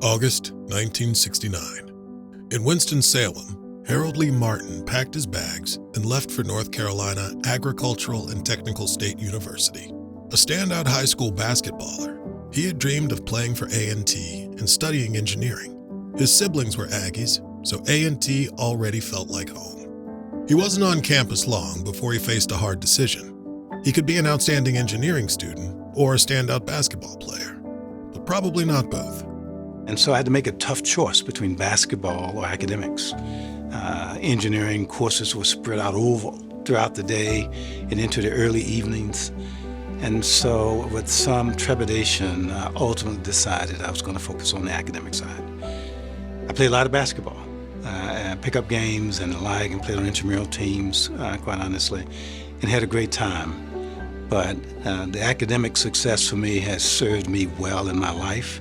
August 1969. In Winston-Salem, Harold Lee Martin packed his bags and left for North Carolina Agricultural and Technical State University. A standout high school basketballer, he had dreamed of playing for A&T and studying engineering. His siblings were Aggies, so A&T already felt like home. He wasn't on campus long before he faced a hard decision. He could be an outstanding engineering student or a standout basketball player, but probably not both. And so I had to make a tough choice between basketball or academics. Engineering courses were spread out throughout the day and into the early evenings. And so with some trepidation, I ultimately decided I was going to focus on the academic side. I played a lot of basketball, pickup games and the like, and played on intramural teams, quite honestly, and had a great time. But the academic success for me has served me well in my life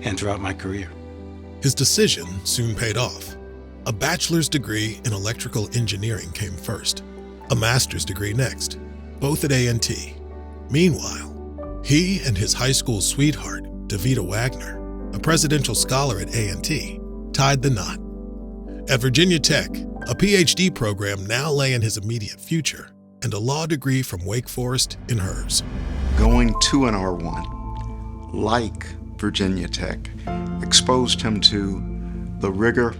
and throughout my career. His decision soon paid off. A bachelor's degree in electrical engineering came first, a master's degree next, both at A&T. Meanwhile, he and his high school sweetheart, Davita Wagner, a presidential scholar at A&T, tied the knot. At Virginia Tech, a PhD program now lay in his immediate future, and a law degree from Wake Forest in hers. Going to an R1, like Virginia Tech, exposed him to the rigor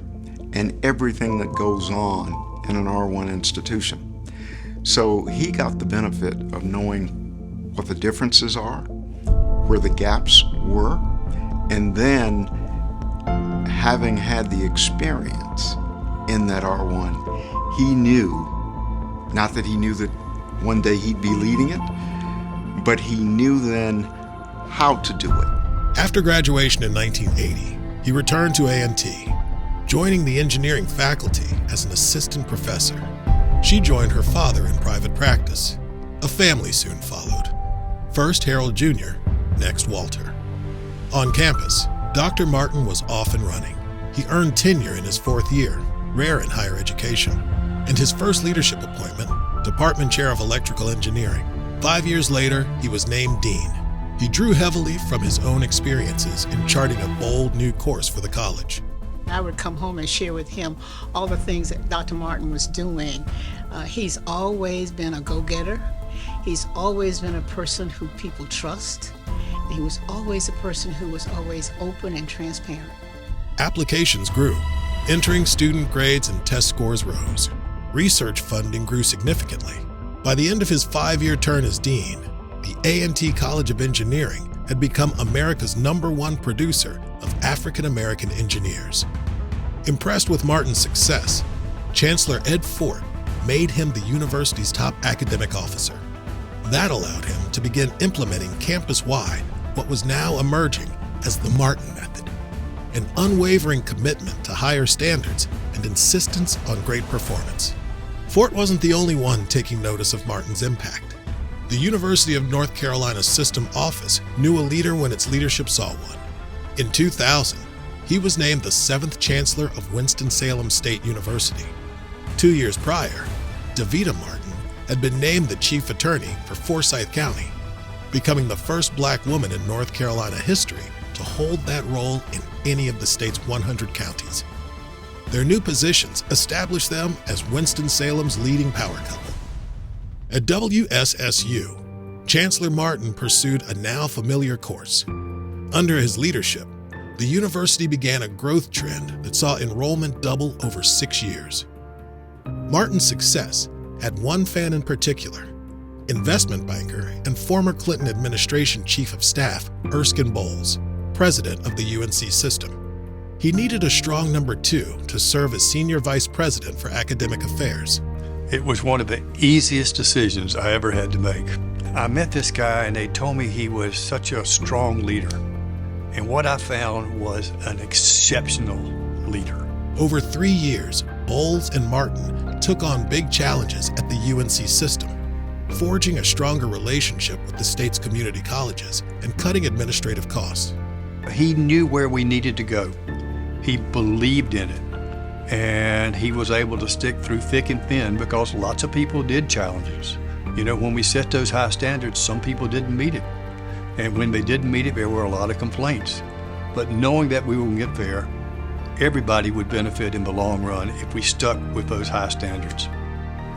and everything that goes on in an R1 institution. So he got the benefit of knowing what the differences are, where the gaps were, and then having had the experience in that R1, he knew, not that he knew that one day he'd be leading it, but he knew then how to do it. After graduation in 1980, he returned to A&T, joining the engineering faculty as an assistant professor. She joined her father in private practice. A family soon followed. First Harold Jr., next Walter. On campus, Dr. Martin was off and running. He earned tenure in his fourth year, rare in higher education, and his first leadership appointment, Department Chair of Electrical Engineering. 5 years later, he was named Dean. He drew heavily from his own experiences in charting a bold new course for the college. I would come home and share with him all the things that Dr. Martin was doing. He's always been a go-getter. He's always been a person who people trust. He was always a person who was always open and transparent. Applications grew. Entering student grades and test scores rose. Research funding grew significantly. By the end of his 5-year term as dean, the A&T College of Engineering had become America's #1 producer of African-American engineers. Impressed with Martin's success, Chancellor Ed Fort made him the university's top academic officer. That allowed him to begin implementing campus-wide what was now emerging as the Martin Method, an unwavering commitment to higher standards and insistence on great performance. Fort wasn't the only one taking notice of Martin's impact. The University of North Carolina System Office knew a leader when its leadership saw one. In 2000, he was named the 7th Chancellor of Winston-Salem State University. 2 years prior, Davita Martin had been named the Chief Attorney for Forsyth County, becoming the first Black woman in North Carolina history to hold that role in any of the state's 100 counties. Their new positions established them as Winston-Salem's leading power couple. At WSSU, Chancellor Martin pursued a now familiar course. Under his leadership, the university began a growth trend that saw enrollment double over 6 years. Martin's success had one fan in particular, investment banker and former Clinton administration chief of staff Erskine Bowles, president of the UNC system. He needed a strong number 2 to serve as senior vice president for academic affairs. It was one of the easiest decisions I ever had to make. I met this guy and they told me he was such a strong leader. And what I found was an exceptional leader. Over 3 years, Bowles and Martin took on big challenges at the UNC system, forging a stronger relationship with the state's community colleges and cutting administrative costs. He knew where we needed to go. He believed in it. And he was able to stick through thick and thin because lots of people did challenges. You know, when we set those high standards, some people didn't meet it. And when they didn't meet it, there were a lot of complaints. but knowing that we will get there, everybody would benefit in the long run if we stuck with those high standards.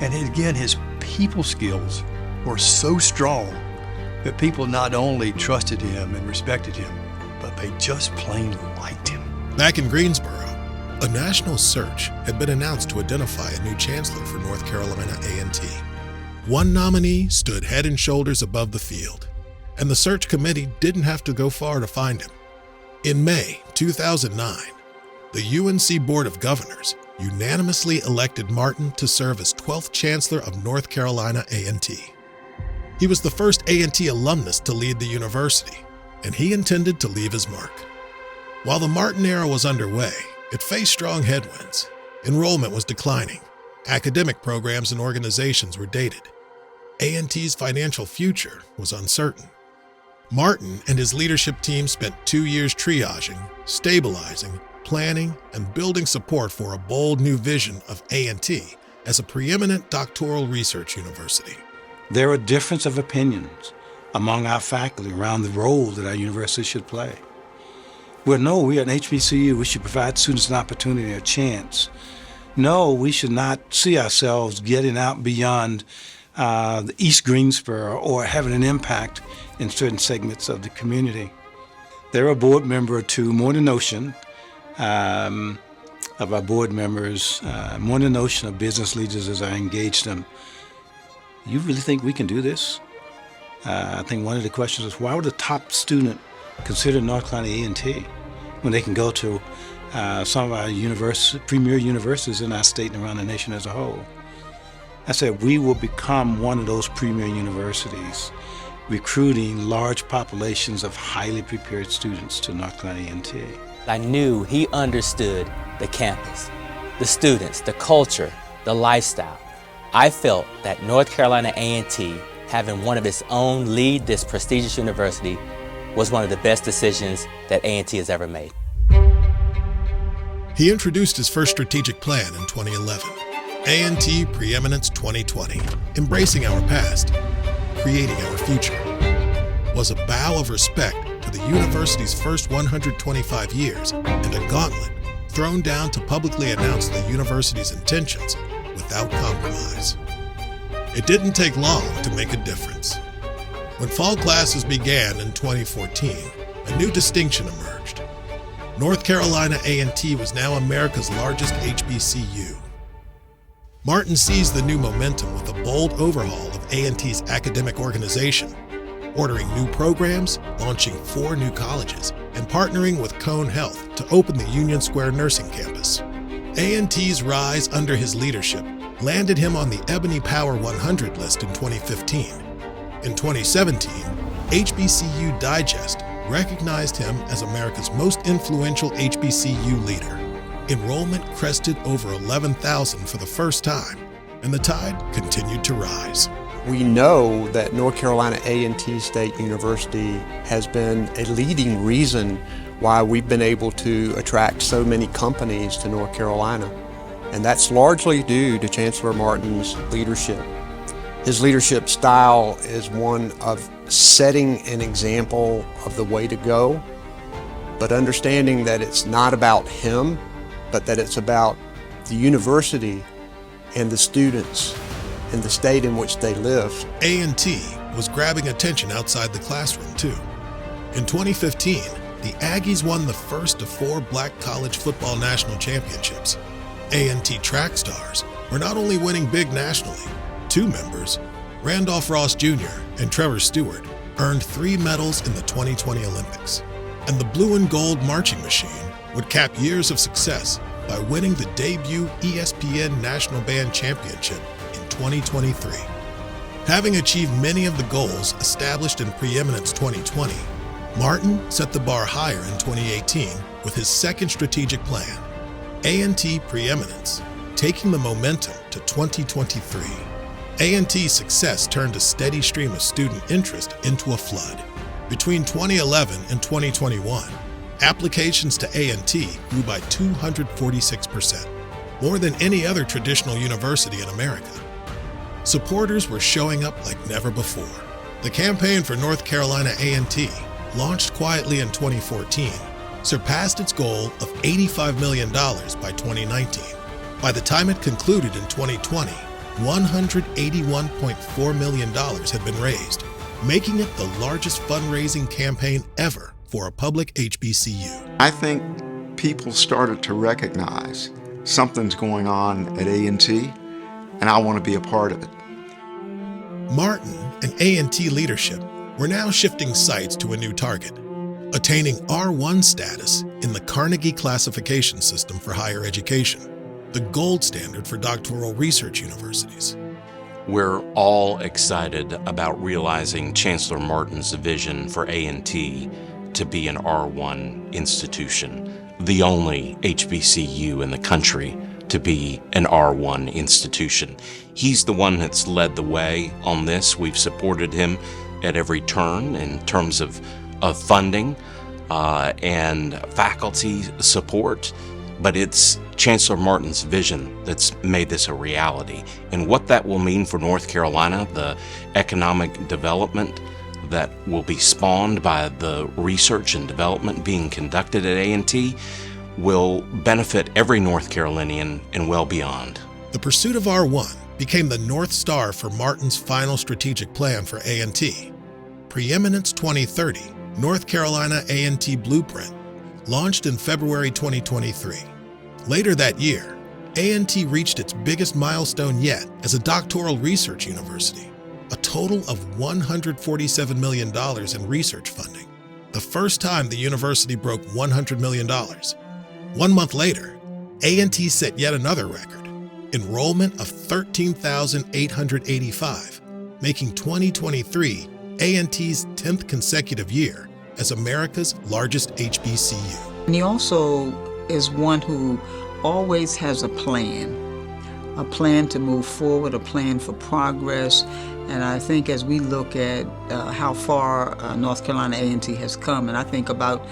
And again, his people skills were so strong that people not only trusted him and respected him, but they just plain liked him. Back in Greensboro, a national search had been announced to identify a new chancellor for North Carolina A&T. One nominee stood head and shoulders above the field, and the search committee didn't have to go far to find him. In May 2009, the UNC Board of Governors unanimously elected Martin to serve as 12th Chancellor of North Carolina A&T. He was the first A&T alumnus to lead the university, and he intended to leave his mark. While the Martin era was underway, it faced strong headwinds. Enrollment was declining. Academic programs and organizations were dated. A&T's financial future was uncertain. Martin and his leadership team spent 2 years triaging, stabilizing, planning, and building support for a bold new vision of A&T as a preeminent doctoral research university. There are differences of opinions among our faculty around the role that our university should play. We are an HBCU. We should provide students an opportunity, a chance. No, we should not see ourselves getting out beyond the East Greensboro or having an impact in certain segments of the community. There are a board member or two, more than a notion of our board members, more than a notion of business leaders as I engage them. You really think we can do this? I think one of the questions is, why would a top student consider North Carolina A&T when they can go to some of our premier universities in our state and around the nation as a whole? I said, we will become one of those premier universities, recruiting large populations of highly prepared students to North Carolina A&T. I knew he understood the campus, the students, the culture, the lifestyle. I felt that North Carolina A&T, having one of its own lead this prestigious university, was one of the best decisions that A&T has ever made. He introduced his first strategic plan in 2011, A&T Preeminence 2020, embracing our past, creating our future, was a bow of respect to the university's first 125 years and a gauntlet thrown down to publicly announce the university's intentions without compromise. It didn't take long to make a difference. When fall classes began in 2014, a new distinction emerged. North Carolina A&T was now America's largest HBCU. Martin seized the new momentum with a bold overhaul of A&T's academic organization, ordering new programs, launching 4 new colleges, and partnering with Cone Health to open the Union Square Nursing Campus. A&T's rise under his leadership landed him on the Ebony Power 100 list in 2015. In 2017, HBCU Digest recognized him as America's most influential HBCU leader. Enrollment crested over 11,000 for the first time, and the tide continued to rise. We know that North Carolina A&T State University has been a leading reason why we've been able to attract so many companies to North Carolina. And that's largely due to Chancellor Martin's leadership. His leadership style is one of setting an example of the way to go, but understanding that it's not about him, but that it's about the university and the students and the state in which they live. A&T was grabbing attention outside the classroom, too. In 2015, the Aggies won the first of 4 black college football national championships. A&T track stars were not only winning big nationally, 2 members, Randolph Ross Jr. and Trevor Stewart, earned 3 medals in the 2020 Olympics. And the blue and gold marching machine would cap years of success by winning the debut ESPN National Band Championship in 2023. Having achieved many of the goals established in Preeminence 2020, Martin set the bar higher in 2018 with his second strategic plan, A&T Preeminence, taking the momentum to 2023. A&T's success turned a steady stream of student interest into a flood. Between 2011 and 2021, applications to A&T grew by 246%, more than any other traditional university in America. Supporters were showing up like never before. The campaign for North Carolina A&T, launched quietly in 2014, surpassed its goal of $85 million by 2019. By the time it concluded in 2020, $181.4 million had been raised, making it the largest fundraising campaign ever for a public HBCU. I think people started to recognize something's going on at A&T, and I want to be a part of it. Martin and A&T leadership were now shifting sights to a new target, attaining R1 status in the Carnegie classification system for higher education, the gold standard for doctoral research universities. We're all excited about realizing Chancellor Martin's vision for A&T to be an R1 institution, the only HBCU in the country to be an R1 institution. He's the one that's led the way on this. We've supported him at every turn in terms of funding and faculty support, but it's Chancellor Martin's vision that's made this a reality. And what that will mean for North Carolina, the economic development that will be spawned by the research and development being conducted at A&T, will benefit every North Carolinian and well beyond. The pursuit of R1 became the North Star for Martin's final strategic plan for A&T. Preeminence 2030, North Carolina A&T Blueprint, launched in February 2023. Later that year, A&T reached its biggest milestone yet as a doctoral research university, a total of $147 million in research funding, the first time the university broke $100 million. 1 month later, A&T set yet another record, enrollment of 13,885, making 2023 A&T's 10th consecutive year as America's largest HBCU. And he also is one who always has a plan to move forward, a plan for progress. And I think as we look at how far North Carolina A&T has come, and I think about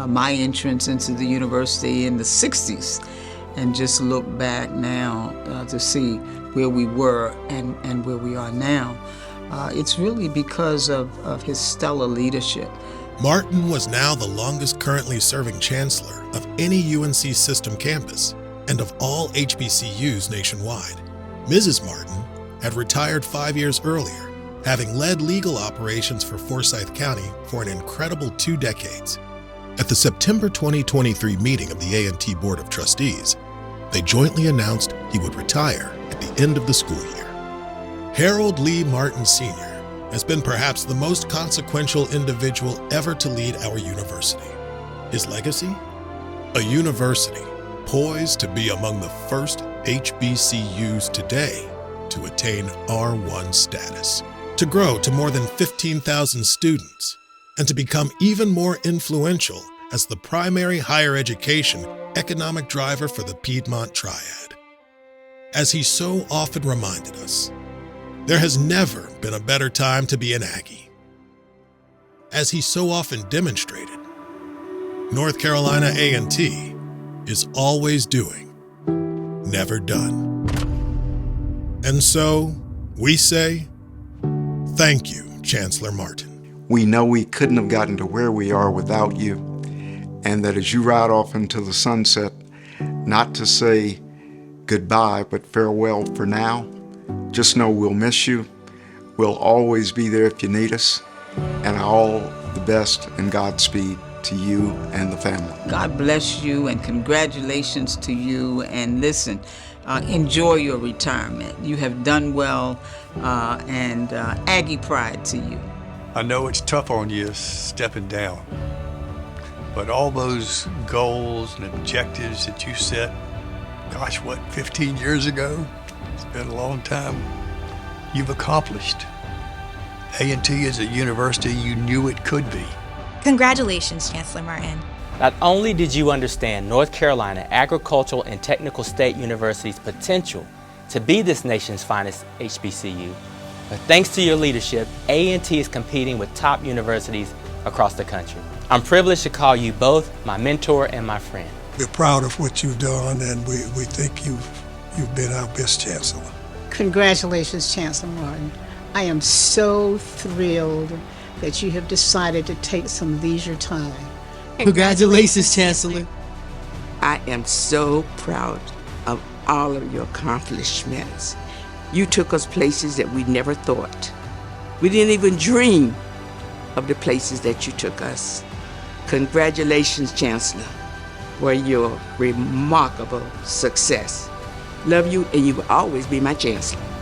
my entrance into the university in the 60s, and just look back now to see where we were and where we are now, it's really because of his stellar leadership. Martin was now the longest currently serving chancellor of any UNC system campus and of all HBCUs nationwide. Mrs. Martin had retired 5 years earlier, having led legal operations for Forsyth County for an incredible 2 decades. At the September 2023 meeting of the A&T Board of Trustees, they jointly announced he would retire at the end of the school year. Harold Lee Martin Sr. has been perhaps the most consequential individual ever to lead our university. His legacy? A university poised to be among the first HBCUs today to attain R1 status, to grow to more than 15,000 students, and to become even more influential as the primary higher education economic driver for the Piedmont Triad. As he so often reminded us, there has never been a better time to be an Aggie. As he so often demonstrated, North Carolina A&T is always doing, never done. And so, we say, thank you, Chancellor Martin. We know we couldn't have gotten to where we are without you, and that as you ride off into the sunset, not to say goodbye, but farewell for now, just know we'll miss you. We'll always be there if you need us, and all the best and Godspeed to you and the family. God bless you and congratulations to you. And listen, enjoy your retirement. You have done well, and Aggie pride to you. I know it's tough on you stepping down, but all those goals and objectives that you set, gosh, 15 years ago? It's been a long time. You've accomplished. A&T is a university you knew it could be. Congratulations, Chancellor Martin. Not only did you understand North Carolina Agricultural and Technical State University's potential to be this nation's finest HBCU, but thanks to your leadership, A&T is competing with top universities across the country. I'm privileged to call you both my mentor and my friend. We're proud of what you've done, and we think you've been our best chancellor. Congratulations, Chancellor Martin. I am so thrilled that you have decided to take some leisure time Congratulations, Chancellor. I am so proud of all of your accomplishments. You took us places that we never thought. We didn't even dream of the places that you took us. Congratulations, Chancellor, for your remarkable success. Love you, and you will always be my Chancellor.